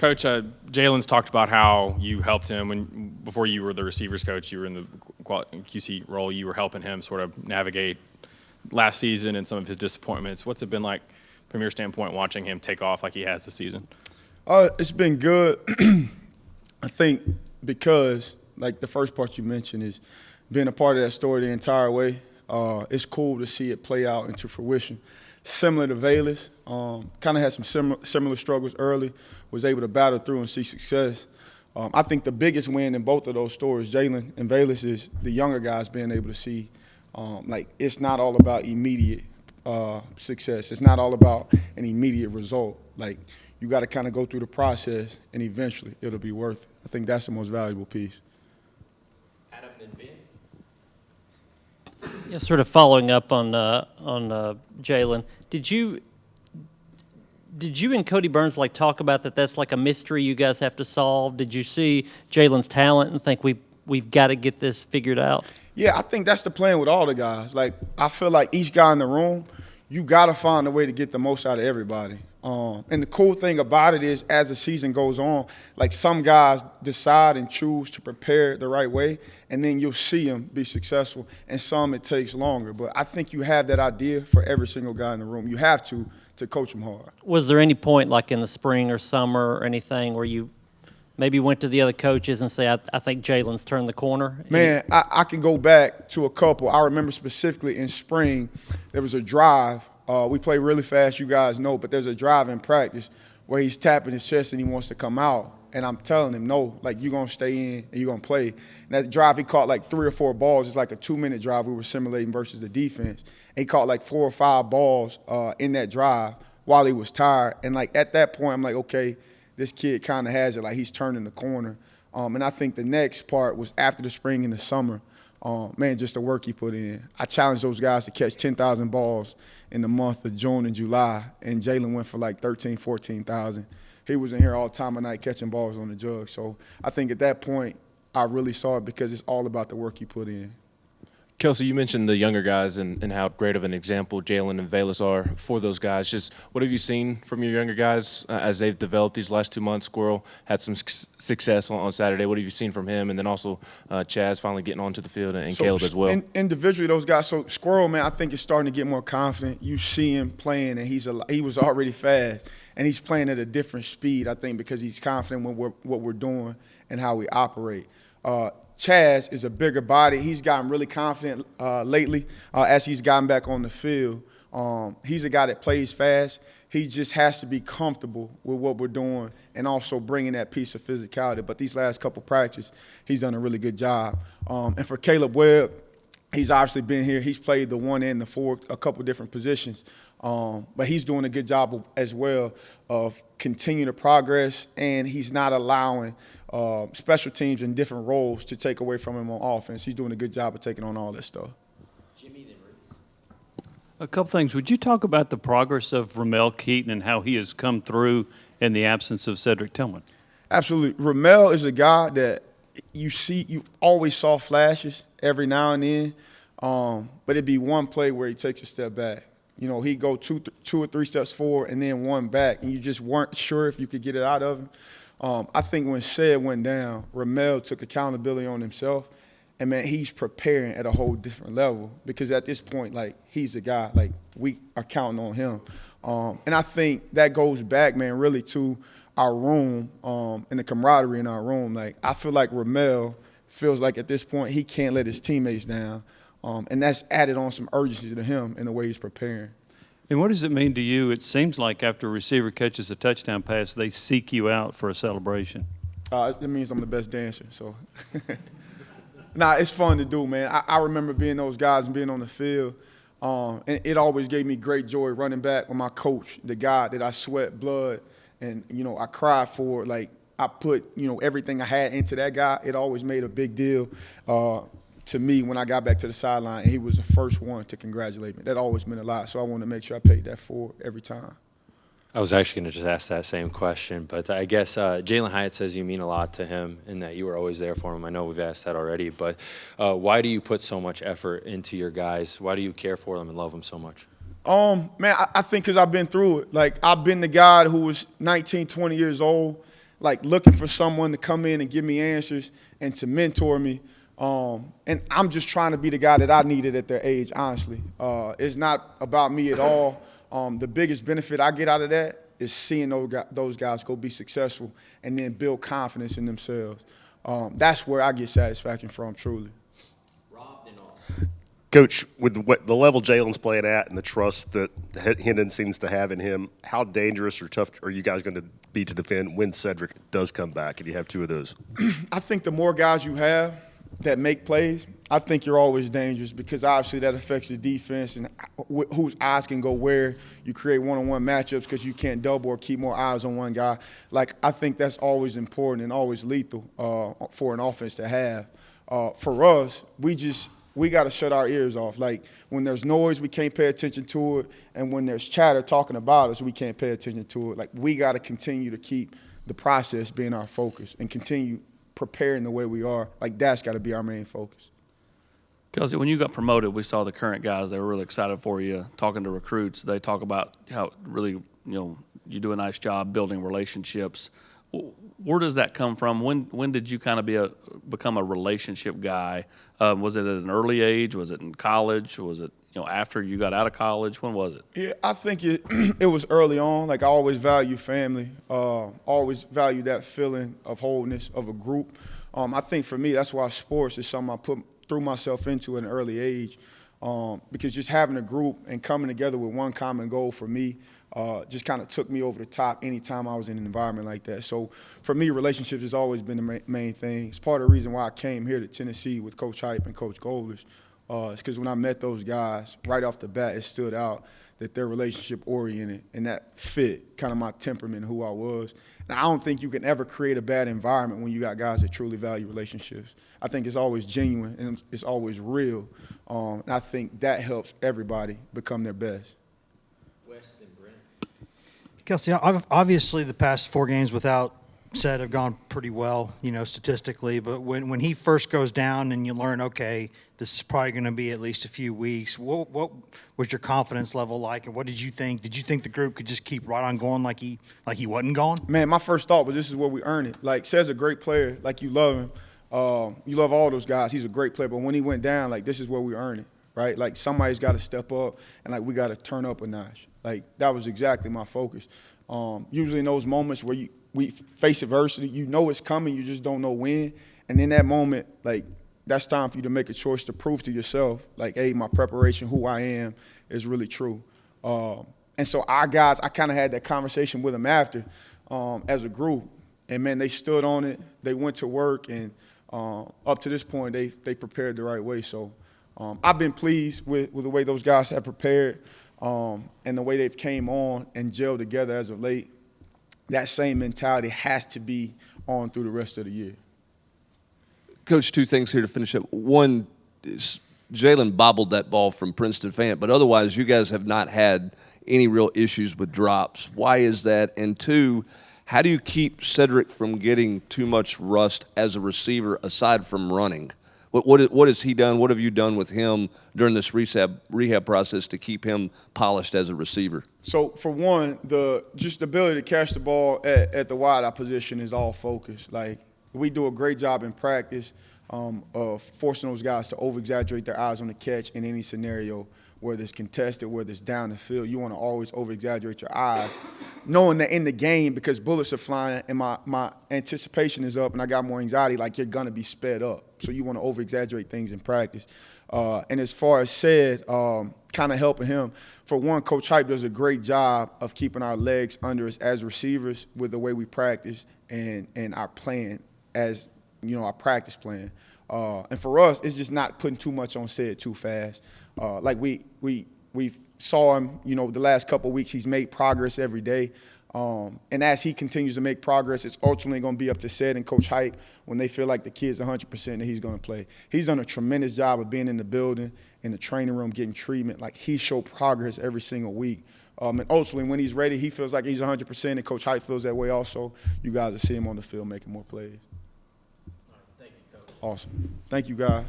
Coach, Jalen's talked about how you helped him before you were the receivers coach. You were in the QC role. You were helping him sort of navigate last season and some of his disappointments. What's it been like from your standpoint watching him take off like he has this season? It's been good. I think because, like the first part you mentioned, is being a part of that story the entire way. It's cool to see it play out into fruition. Similar to Velus, kind of had some similar struggles early, was able to battle through and see success. I think the biggest win in both of those stories, Jalen and Velus, is the younger guys being able to see, like, it's not all about immediate success. It's not all about an immediate result. Like, you got to kind of go through the process, and eventually it'll be worth it. I think that's the most valuable piece. Adam and Ben. Yeah, sort of following up on Jalen. Did you and Cody Burns talk about that? That's like a mystery you guys have to solve. Did you see Jalen's talent and think we've got to get this figured out? Yeah, I think that's the plan with all the guys. Like, I feel like each guy in the room, you got to find a way to get the most out of everybody. And the cool thing about it is, as the season goes on, like, some guys decide and choose to prepare the right way, and then you'll see them be successful. And some, it takes longer. But I think you have that idea for every single guy in the room. You have to coach them hard. Was there any point, like in the spring or summer or anything, where you maybe went to the other coaches and say, I think Jalen's turned the corner? Man, I can go back to a couple. I remember specifically in spring, there was a drive. We play really fast, you guys know, but there's a drive in practice where he's tapping his chest and he wants to come out. And I'm telling him, no, like, you're going to stay in and you're going to play. And that drive, he caught like 3 or 4 balls. It's like a 2-minute drive we were simulating versus the defense. And he caught like 4 or 5 balls in that drive while he was tired. And, like, at that point, I'm like, okay, this kid kind of has it. Like, he's turning the corner. And I think the next part was after the spring and the summer. Man, just the work he put in. I challenged those guys to catch 10,000 balls in the month of June and July, and Jalen went for like 13,000, 14,000. He was in here all time of night catching balls on the jug. So I think at that point, I really saw it because it's all about the work you put in. Kelsey, you mentioned the younger guys and how great of an example Jalen and Velus are for those guys. Just what have you seen from your younger guys as they've developed these last 2 months? Squirrel had some success on Saturday. What have you seen from him? And then also Chaz finally getting onto the field and Caleb as well. Individually, those guys. So Squirrel, man, I think is starting to get more confident. You see him playing, and he was already fast, and he's playing at a different speed, I think, because he's confident with what we're doing and how we operate. Chaz is a bigger body. He's gotten really confident lately as he's gotten back on the field. He's a guy that plays fast. He just has to be comfortable with what we're doing and also bringing that piece of physicality. But these last couple practices, he's done a really good job. And for Caleb Webb, he's obviously been here. He's played the 1 and the 4, a couple different positions. But he's doing a good job as well of continuing to progress, and he's not allowing special teams in different roles to take away from him on offense. He's doing a good job of taking on all this stuff. Jimmy, then Ruth. A couple things. Would you talk about the progress of Ramel Keaton and how he has come through in the absence of Cedric Tillman? Absolutely. Ramel is a guy that you always saw flashes every now and then, but it'd be one play where he takes a step back. You know, he'd go two or three steps forward and then one back, and you just weren't sure if you could get it out of him. I think when Ced went down, Ramel took accountability on himself, and, man, he's preparing at a whole different level because at this point, like, he's the guy. Like, we are counting on him. And I think that goes back, man, really to our room and the camaraderie in our room. Like, I feel like Ramel feels like at this point he can't let his teammates down, and that's added on some urgency to him in the way he's preparing. And what does it mean to you? It seems like after a receiver catches a touchdown pass, they seek you out for a celebration. It means I'm the best dancer. So, nah, it's fun to do, man. I remember being those guys and being on the field, and it always gave me great joy running back with my coach, the guy that I sweat blood and, you know, I cried for. Like, I put, you know, everything I had into that guy. It always made a big deal to me when I got back to the sideline, and he was the first one to congratulate me. That always meant a lot, so I wanted to make sure I paid that forward every time. I was actually going to just ask that same question, but I guess Jalen Hyatt says you mean a lot to him and that you were always there for him. I know we've asked that already, but why do you put so much effort into your guys? Why do you care for them and love them so much? Man, I think because I've been through it. Like, I've been the guy who was 19, 20 years old. like looking for someone to come in and give me answers and to mentor me. And I'm just trying to be the guy that I needed at their age, honestly. It's not about me at all. The biggest benefit I get out of that is seeing those guys go be successful and then build confidence in themselves. That's where I get satisfaction from, truly. Coach, with the level Jalen's playing at and the trust that Hendon seems to have in him, how dangerous or tough are you guys going to be to defend when Cedric does come back and you have two of those? I think the more guys you have that make plays, I think you're always dangerous because obviously that affects the defense and whose eyes can go where. You create one-on-one matchups because you can't double or keep more eyes on one guy. Like, I think that's always important and always lethal for an offense to have. For us, we got to shut our ears off. Like, when there's noise, we can't pay attention to it. And when there's chatter talking about us, we can't pay attention to it. Like, we got to continue to keep the process being our focus and continue preparing the way we are. Like, that's got to be our main focus. Kelsey, when you got promoted, we saw the current guys. They were really excited for you. Talking to recruits, they talk about how really, you do a nice job building relationships. Where does that come from? When did you kind of become a relationship guy? Was it at an early age? Was it in college? Was it after you got out of college? When was it? Yeah, I think it was early on. Like, I always value family. Always value that feeling of wholeness of a group. I think for me, that's why sports is something I threw myself into at an early age. Because just having a group and coming together with one common goal for me just kind of took me over the top anytime I was in an environment like that. So for me, relationships has always been the main thing. It's part of the reason why I came here to Tennessee with Coach Hype and Coach Golders. It's because when I met those guys, right off the bat, it stood out that they're relationship-oriented and that fit kind of my temperament and who I was. And I don't think you can ever create a bad environment when you got guys that truly value relationships. I think it's always genuine and it's always real. And I think that helps everybody become their best. Kelsey, obviously the past 4 games without Ced have gone pretty well, statistically. But when he first goes down and you learn, okay, this is probably going to be at least a few weeks, what was your confidence level like, and what did you think? Did you think the group could just keep right on going like he wasn't gone? Man, my first thought was this is where we earn it. Like, Ced's a great player. Like, you love him. You love all those guys. He's a great player. But when he went down, like, this is where we earn it, right? Like, somebody's got to step up, and, like, we got to turn up a notch. Like, that was exactly my focus. Usually in those moments where we face adversity, you know it's coming, you just don't know when. And in that moment, like, that's time for you to make a choice to prove to yourself, like, hey, my preparation, who I am, is really true. And so our guys, I kind of had that conversation with them after as a group. And, man, they stood on it. They went to work. And up to this point, they prepared the right way. So I've been pleased with the way those guys have prepared and the way they've came on and gelled together as of late. That same mentality has to be on through the rest of the year. Coach, 2 things here to finish up. One is Jalen bobbled that ball from Princeton Fant, but otherwise you guys have not had any real issues with drops. Why is that? And 2, how do you keep Cedric from getting too much rust as a receiver aside from running? What has he done? What have you done with him during this rehab process to keep him polished as a receiver? So, for one, just the ability to catch the ball at the wideout position is all focused. Like, we do a great job in practice of forcing those guys to over-exaggerate their eyes on the catch in any scenario, whether it's contested, whether it's down the field. You want to always over-exaggerate your eyes, knowing that in the game, because bullets are flying and my anticipation is up and I got more anxiety, like, you're going to be sped up. So you want to over-exaggerate things in practice. And as far as Ced, kind of helping him, for one, Coach Hype does a great job of keeping our legs under us as receivers with the way we practice and our plan as, our practice plan. And for us, it's just not putting too much on Ced too fast. Like we saw him, the last couple of weeks, he's made progress every day. And as he continues to make progress, it's ultimately going to be up to Ced and Coach Hype when they feel like the kid's 100% that he's going to play. He's done a tremendous job of being in the building, in the training room, getting treatment. Like, he showed progress every single week. And ultimately, when he's ready, he feels like he's 100%, and Coach Hype feels that way also. You guys will see him on the field making more plays. Thank you, Coach. Awesome. Thank you, guys.